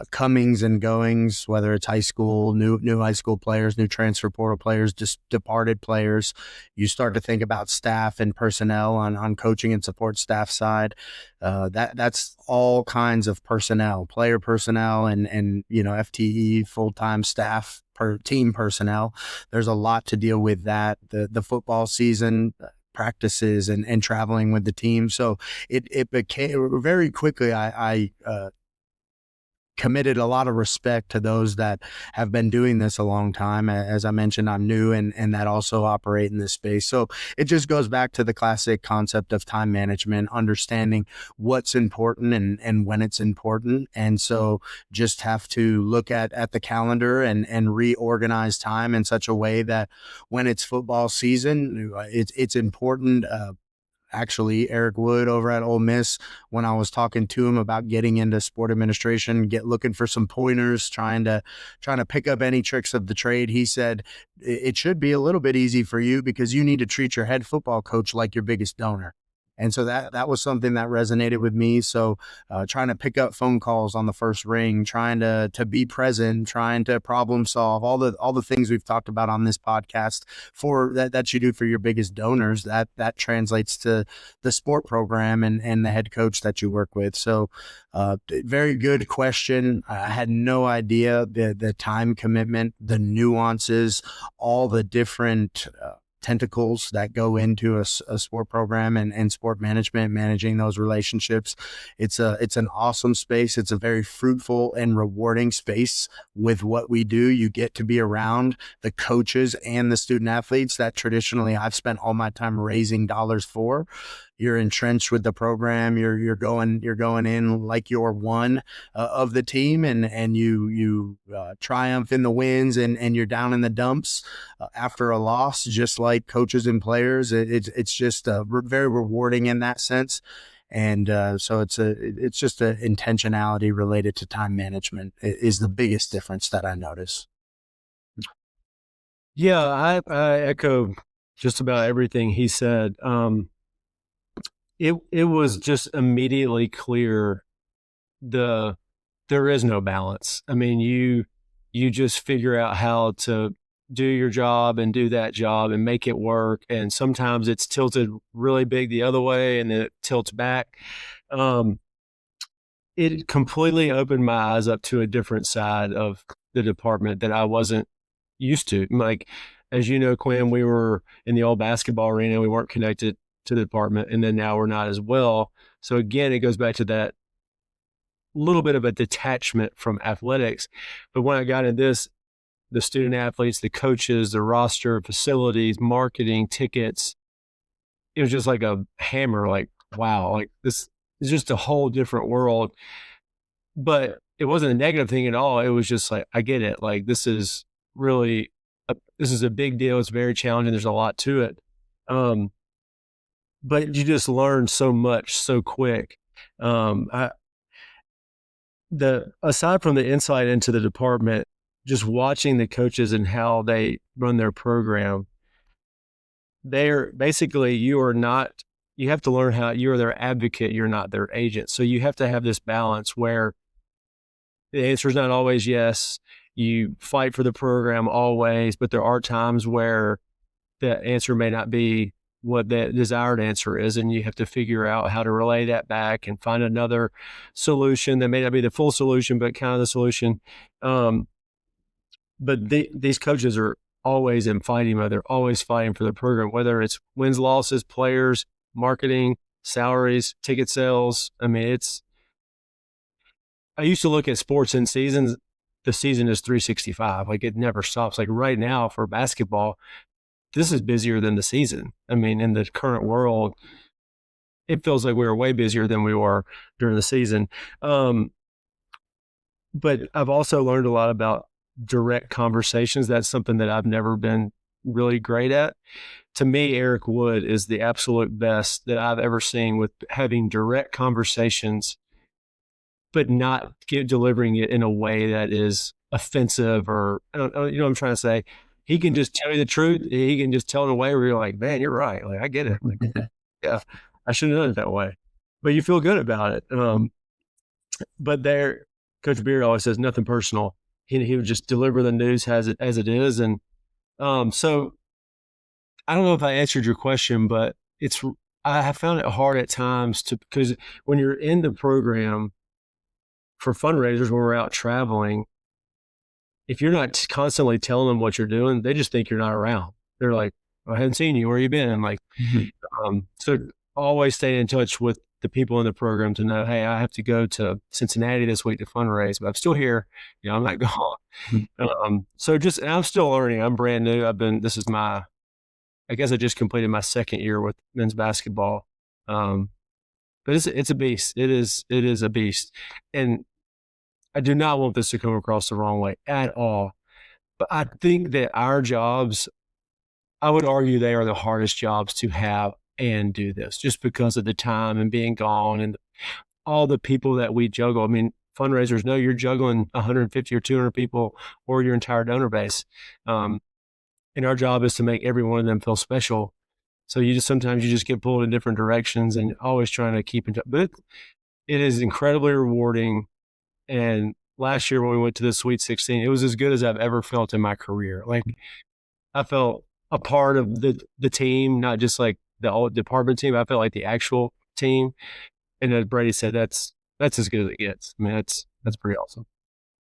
comings and goings, whether it's high school, new high school players, new transfer portal players, just departed players. You start to think about staff and personnel on coaching and support staff side. That's all kinds of personnel, player personnel, and FTE, full-time staff, per team personnel. There's a lot to deal with that. The football season, practices and traveling with the team. So it became very quickly, I committed a lot of respect to those that have been doing this a long time. As I mentioned, I'm new and that also operate in this space. So it just goes back to the classic concept of time management, understanding what's important and when it's important. And so just have to look at the calendar and reorganize time in such a way that when it's football season, it's important. Actually, Eric Wood over at Ole Miss, when I was talking to him about getting into sport administration, looking for some pointers, trying to pick up any tricks of the trade, he said it should be a little bit easy for you because you need to treat your head football coach like your biggest donor. And so that was something that resonated with me. So trying to pick up phone calls on the first ring, trying to be present, trying to problem solve, all the things we've talked about on this podcast for that you do for your biggest donors, that translates to the sport program and the head coach that you work with. So very good question. I had no idea the time commitment, the nuances, all the different tentacles that go into a sport program and sport management, managing those relationships. It's an awesome space. It's a very fruitful and rewarding space with what we do. You get to be around the coaches and the student athletes that traditionally I've spent all my time raising dollars for. You're entrenched with the program. You're going in like you're one of the team, and you triumph in the wins, and you're down in the dumps after a loss, just like coaches and players. It's just very rewarding in that sense, and so it's just a intentionality related to time management is the biggest difference that I notice. Yeah, I echo just about everything he said. It was just immediately clear there is no balance. I mean, you just figure out how to do your job and do that job and make it work. And sometimes it's tilted really big the other way and then it tilts back. It completely opened my eyes up to a different side of the department that I wasn't used to. Like, as you know, Quinn, we were in the old basketball arena. We weren't connected to the department, and then now we're not as well. So again, it goes back to that little bit of a detachment from athletics. But when I got into this, the student athletes, the coaches, the roster, facilities, marketing, tickets, it was just like a hammer, like, wow, like this is just a whole different world. But it wasn't a negative thing at all. It was just like, I get it. Like, this is really, this is a big deal. It's very challenging. There's a lot to it. But you just learn so much so quick. Aside from the insight into the department, just watching the coaches and how they run their program, they're basically, you have to learn how you're their advocate. You're not their agent. So you have to have this balance where the answer is not always yes. You fight for the program always, but there are times where the answer may not be what the desired answer is, and you have to figure out how to relay that back and find another solution that may not be the full solution, but kind of the solution. But these coaches are always in fighting mode. They're always fighting for the program, whether it's wins, losses, players, marketing, salaries, ticket sales. I mean, I used to look at sports in seasons. The season is 365. Like, it never stops. Like right now for basketball, this is busier than the season. I mean, in the current world, it feels like we were way busier than we were during the season. But I've also learned a lot about direct conversations. That's something that I've never been really great at. To me, Eric Wood is the absolute best that I've ever seen with having direct conversations, but not delivering it in a way that is offensive or, you know what I'm trying to say? He can just tell you the truth. He can just tell it in a way where you're like, man, you're right. Like, I get it. Like, yeah, I should have done it that way. But you feel good about it. But Coach Beard always says nothing personal. He would just deliver the news as it is. And so I don't know if I answered your question, but I have found it hard at times because when you're in the program for fundraisers, when we're out traveling, if you're not constantly telling them what you're doing, they just think you're not around. They're like, I hadn't seen you. Where you been? And like, so always stay in touch with the people in the program to know, hey, I have to go to Cincinnati this week to fundraise, but I'm still here. I'm not gone. So and I'm still learning. I'm brand new. I guess I just completed my second year with men's basketball. But it's a beast. It is a beast. And I do not want this to come across the wrong way at all. But I think that our jobs, I would argue they are the hardest jobs to have and do this, just because of the time and being gone and all the people that we juggle. I mean, fundraisers know you're juggling 150 or 200 people or your entire donor base. And our job is to make every one of them feel special. So sometimes you just get pulled in different directions and always trying to keep in touch. But it is incredibly rewarding. And last year when we went to the Sweet 16, it was as good as I've ever felt in my career. Like, I felt a part of the team, not just like the old department team. I felt like the actual team. And as Brady said, that's as good as it gets. I mean, that's pretty awesome.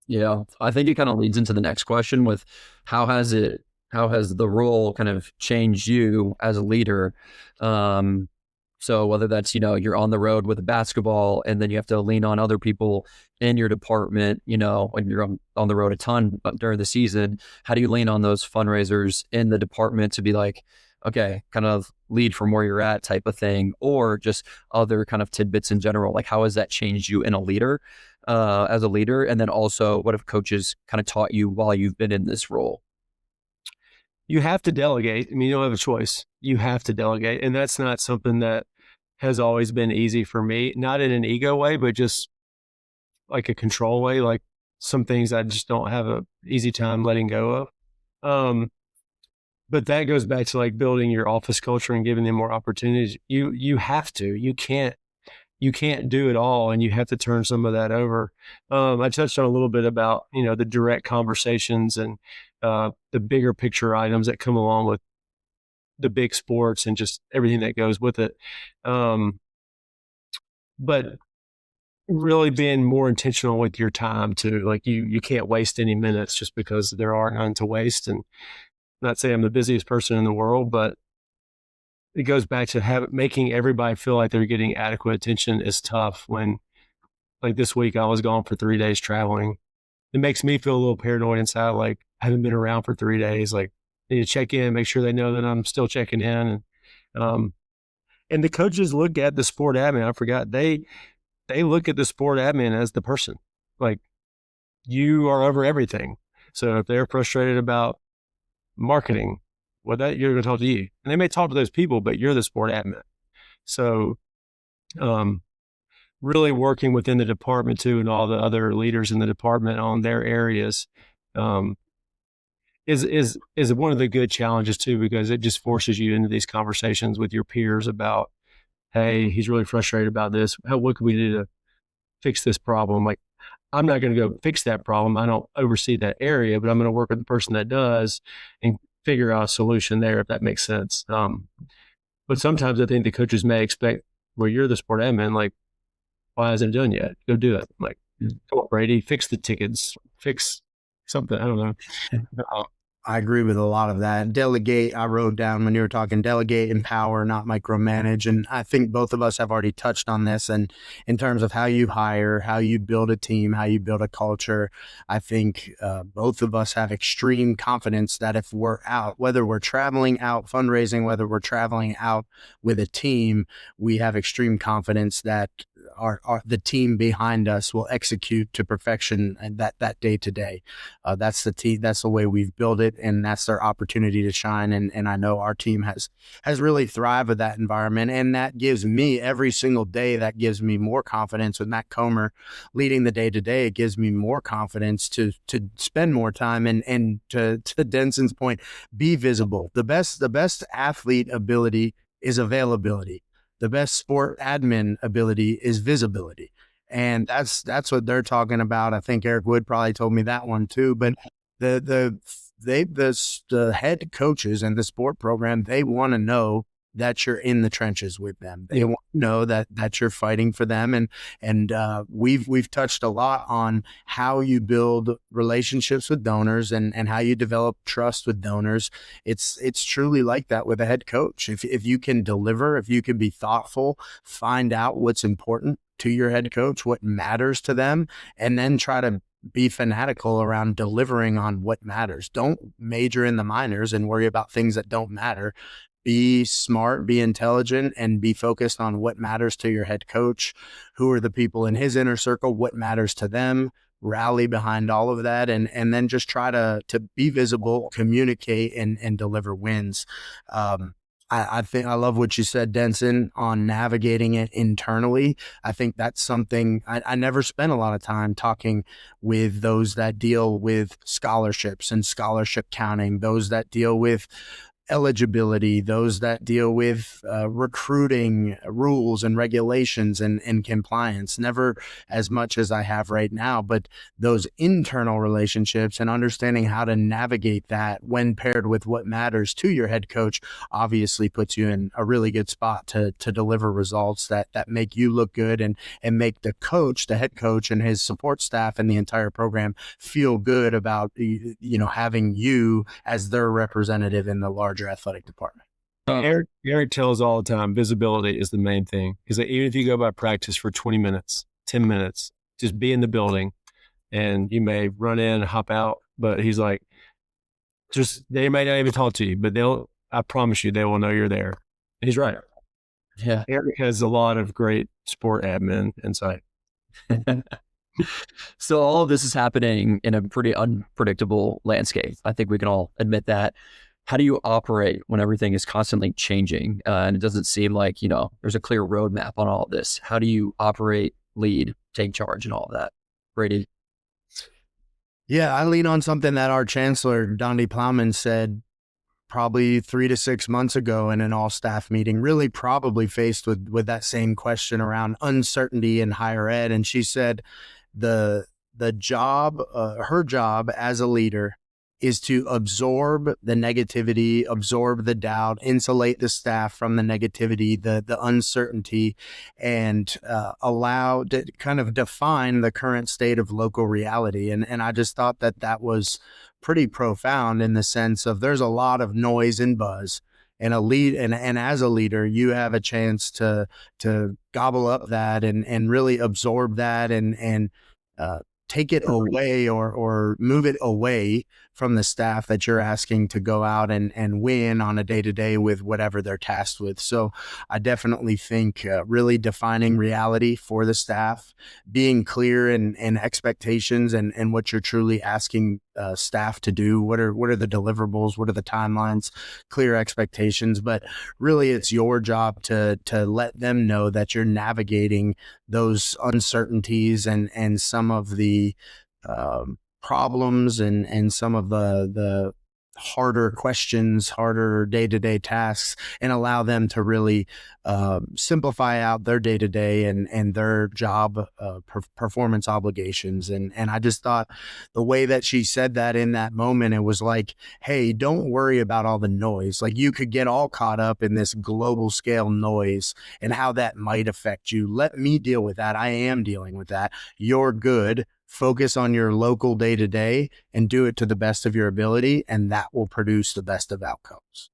Yeah. I think it kind of leads into the next question with how has the role kind of changed you as a leader? So whether that's, you're on the road with basketball and then you have to lean on other people in your department, when you're on the road a ton during the season, how do you lean on those fundraisers in the department to be like, okay, kind of lead from where you're at type of thing, or just other kind of tidbits in general? Like, how has that changed you as a leader? And then also, what have coaches kind of taught you while you've been in this role? You have to delegate. I mean, you don't have a choice. You have to delegate. And that's not something that has always been easy for me, not in an ego way, but just like a control way. Like, some things I just don't have a easy time letting go of. But that goes back to like building your office culture and giving them more opportunities. You have to. You can't do it all, and you have to turn some of that over. I touched on a little bit about, the direct conversations and the bigger picture items that come along with the big sports and just everything that goes with it. But really being more intentional with your time too. Like, you can't waste any minutes just because there are none to waste. And not saying I'm the busiest person in the world, but it goes back to making everybody feel like they're getting adequate attention is tough. When, like, this week I was gone for 3 days traveling. It makes me feel a little paranoid inside. Like, I haven't been around for 3 days. Like, I need to check in, make sure they know that I'm still checking in. And the coaches look at the sport admin. I forgot. They look at the sport admin as the person. Like, you are over everything. So if they're frustrated about marketing, you're going to talk to you. And they may talk to those people, but you're the sport admin. So really working within the department too, and all the other leaders in the department on their areas is one of the good challenges too, because it just forces you into these conversations with your peers about, hey, he's really frustrated about this. What can we do to fix this problem? Like, I'm not going to go fix that problem. I don't oversee that area, but I'm going to work with the person that does and figure out a solution there, if that makes sense. But sometimes I think the coaches may expect, well, you're the sport admin, like, why hasn't it done yet? Go do it. Like, come on, Brady, fix the tickets, fix something. I don't know. I agree with a lot of that. Delegate, I wrote down when you were talking, delegate, empower, not micromanage. And I think both of us have already touched on this. And in terms of how you hire, how you build a team, how you build a culture, I think both of us have extreme confidence that if we're out, whether we're traveling out fundraising, whether we're traveling out with a team, we have extreme confidence that the team behind us will execute to perfection and that day to day. That's the team. That's the way we've built it, and that's their opportunity to shine. And I know our team has really thrived with that environment, and that gives me every single day. That gives me more confidence with Matt Comer leading the day to day. It gives me more confidence to spend more time and to Denson's point, be visible. The best athlete ability is availability. The best sport admin ability is visibility. And that's what they're talking about. I think Eric Wood probably told me that one too. But the head coaches and the sport program, they want to know that you're in the trenches with them. They want to know that you're fighting for them. And we've touched a lot on how you build relationships with donors and how you develop trust with donors. It's truly like that with a head coach. If you can deliver, if you can be thoughtful, find out what's important to your head coach, what matters to them, and then try to be fanatical around delivering on what matters. Don't major in the minors and worry about things that don't matter. Be smart, be intelligent, and be focused on what matters to your head coach. Who are the people in his inner circle? What matters to them? Rally behind all of that, and then just try to be visible, communicate, and deliver wins. I think I love what you said, Denson, on navigating it internally. I think that's something I never spent a lot of time talking with those that deal with scholarships and scholarship counting, those that deal with eligibility, those that deal with recruiting rules and regulations and compliance, never as much as I have right now, but those internal relationships and understanding how to navigate that when paired with what matters to your head coach obviously puts you in a really good spot to deliver results that make you look good and make the coach, the head coach and his support staff and the entire program feel good about, having you as their representative in the larger athletic department. Eric tells all the time, visibility is the main thing. Because even if you go by practice for 20 minutes, 10 minutes, just be in the building and you may run in and hop out. But he's like, they may not even talk to you, but I promise you, they will know you're there. And he's right. Yeah. Eric has a lot of great sport admin insight. So all of this is happening in a pretty unpredictable landscape. I think we can all admit that. How do you operate when everything is constantly changing and it doesn't seem like, there's a clear roadmap on all of this? How do you operate, lead, take charge and all of that? Brady? Yeah, I lean on something that our chancellor, Dondi Plowman, said probably 3 to 6 months ago in an all-staff meeting, really probably faced with that same question around uncertainty in higher ed. And she said her job as a leader is to absorb the negativity, absorb the doubt, insulate the staff from the negativity, the uncertainty, and allow to kind of define the current state of local reality. And I just thought that was pretty profound in the sense of there's a lot of noise and buzz. And as a leader, you have a chance to gobble up that and really absorb that and take it away or move it away from the staff that you're asking to go out and win on a day-to-day with whatever they're tasked with. So I definitely think really defining reality for the staff, being clear in expectations and what you're truly asking staff to do. What are the deliverables? What are the timelines? Clear expectations. But really it's your job to let them know that you're navigating those uncertainties and some of the problems and some of the harder questions, harder day-to-day tasks, and allow them to really simplify out their day-to-day and their job performance obligations. And I just thought the way that she said that in that moment, it was like, hey, don't worry about all the noise. Like you could get all caught up in this global scale noise and how that might affect you. Let me deal with that. I am dealing with that. You're good. Focus on your local day-to-day and do it to the best of your ability, and that will produce the best of outcomes.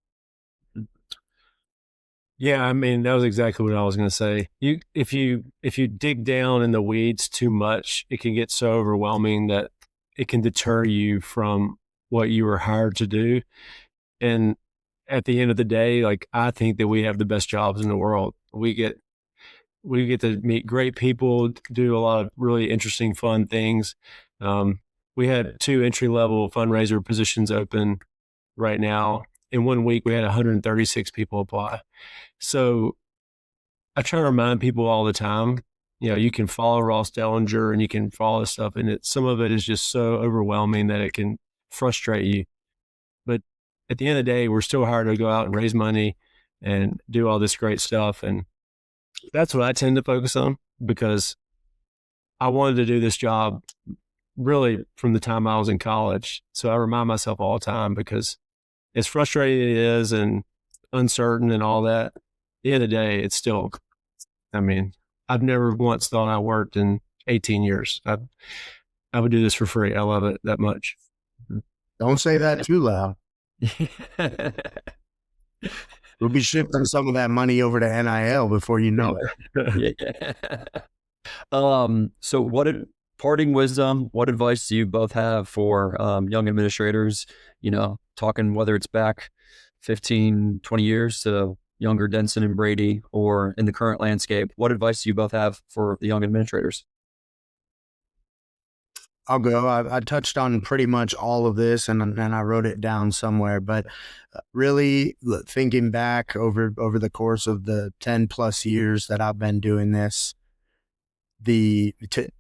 Yeah, I mean, that was exactly what I was going to say. If you dig down in the weeds too much, it can get so overwhelming that it can deter you from what you were hired to do. And at the end of the day, like, I think that we have the best jobs in the world. We get to meet great people, do a lot of really interesting, fun things. We had 2 entry-level fundraiser positions open right now. In 1 week, we had 136 people apply. So I try to remind people all the time, you can follow Ross Dellinger and you can follow stuff, and some of it is just so overwhelming that it can frustrate you. But at the end of the day, we're still hired to go out and raise money and do all this great stuff. And that's what I tend to focus on, because I wanted to do this job really from the time I was in college. So I remind myself all the time, because as frustrating it is, and uncertain and all that. At the end of the day, it's still, I mean, I've never once thought I worked in 18 years. I would do this for free. I love it that much. Don't say that too loud. We'll be shifting some of that money over to NIL before you know it. So parting wisdom, what advice do you both have for young administrators, talking whether it's back 15, 20 years to younger Denson and Brady or in the current landscape? What advice do you both have for the young administrators? I'll go. I touched on pretty much all of this and I wrote it down somewhere, but really thinking back over the course of the 10 plus years that I've been doing this,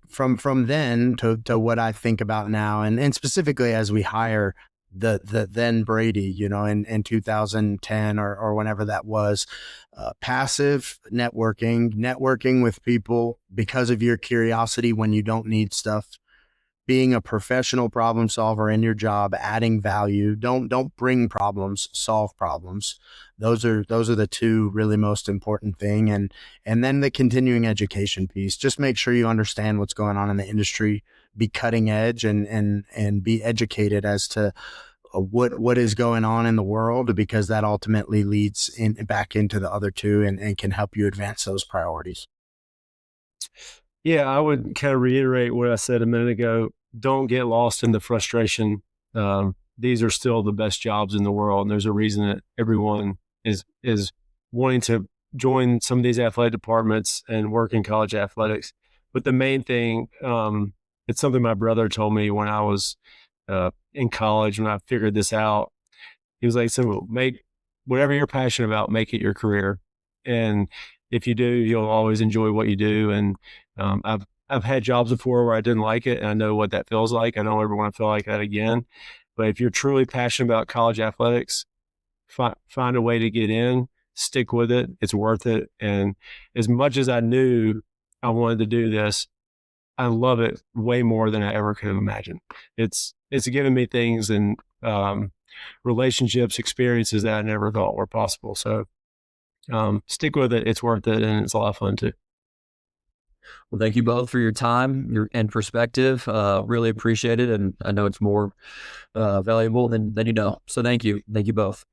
from then to what I think about now, and specifically as we hire the then Brady, in 2010 or whenever that was, passive networking with people because of your curiosity when you don't need stuff, being a professional problem solver in your job, adding value. Don't bring problems, solve problems. Those are the two really most important thing. And then the continuing education piece, just make sure you understand what's going on in the industry, be cutting edge and be educated as to what is going on in the world, because that ultimately leads back into the other two and can help you advance those priorities. Yeah, I would kind of reiterate what I said a minute ago. Don't get lost in the frustration. These are still the best jobs in the world, and there's a reason that everyone is wanting to join some of these athletic departments and work in college athletics. But the main thing, it's something my brother told me when I was in college, when I figured this out. He was like, "So make whatever you're passionate about, make it your career. And if you do, you'll always enjoy what you do." And I've had jobs before where I didn't like it, and I know what that feels like. I don't ever want to feel like that again. But if you're truly passionate about college athletics, find a way to get in, stick with it. It's worth it. And as much as I knew I wanted to do this, I love it way more than I ever could have imagined. It's given me things and relationships, experiences that I never thought were possible. So stick with it. It's worth it, and it's a lot of fun too. Well, thank you both for your time and perspective. Really appreciate it, and I know it's more valuable than you know. So thank you. Thank you both.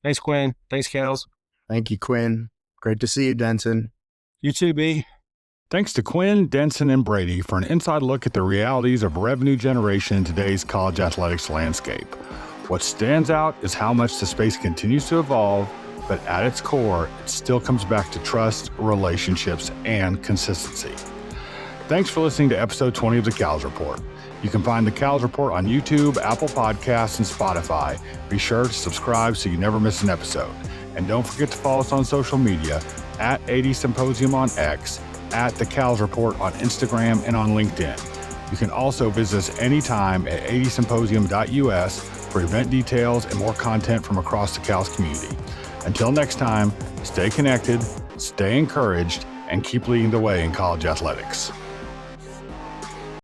Thanks, Quinn. Thanks, Kels. Thank you, Quinn. Great to see you, Denson. You too, B. Thanks to Quinn, Denson, and Brady for an inside look at the realities of revenue generation in today's college athletics landscape. What stands out is how much the space continues to evolve, but at its core, it still comes back to trust, relationships, and consistency. Thanks for listening to episode 20 of the Cals Report. You can find the Cals Report on YouTube, Apple Podcasts, and Spotify. Be sure to subscribe so you never miss an episode. And don't forget to follow us on social media at 80 Symposium on X, at the Cals Report on Instagram and on LinkedIn. You can also visit us anytime at 80symposium.us for event details and more content from across the Cals community. Until next time, stay connected, stay encouraged, and keep leading the way in college athletics.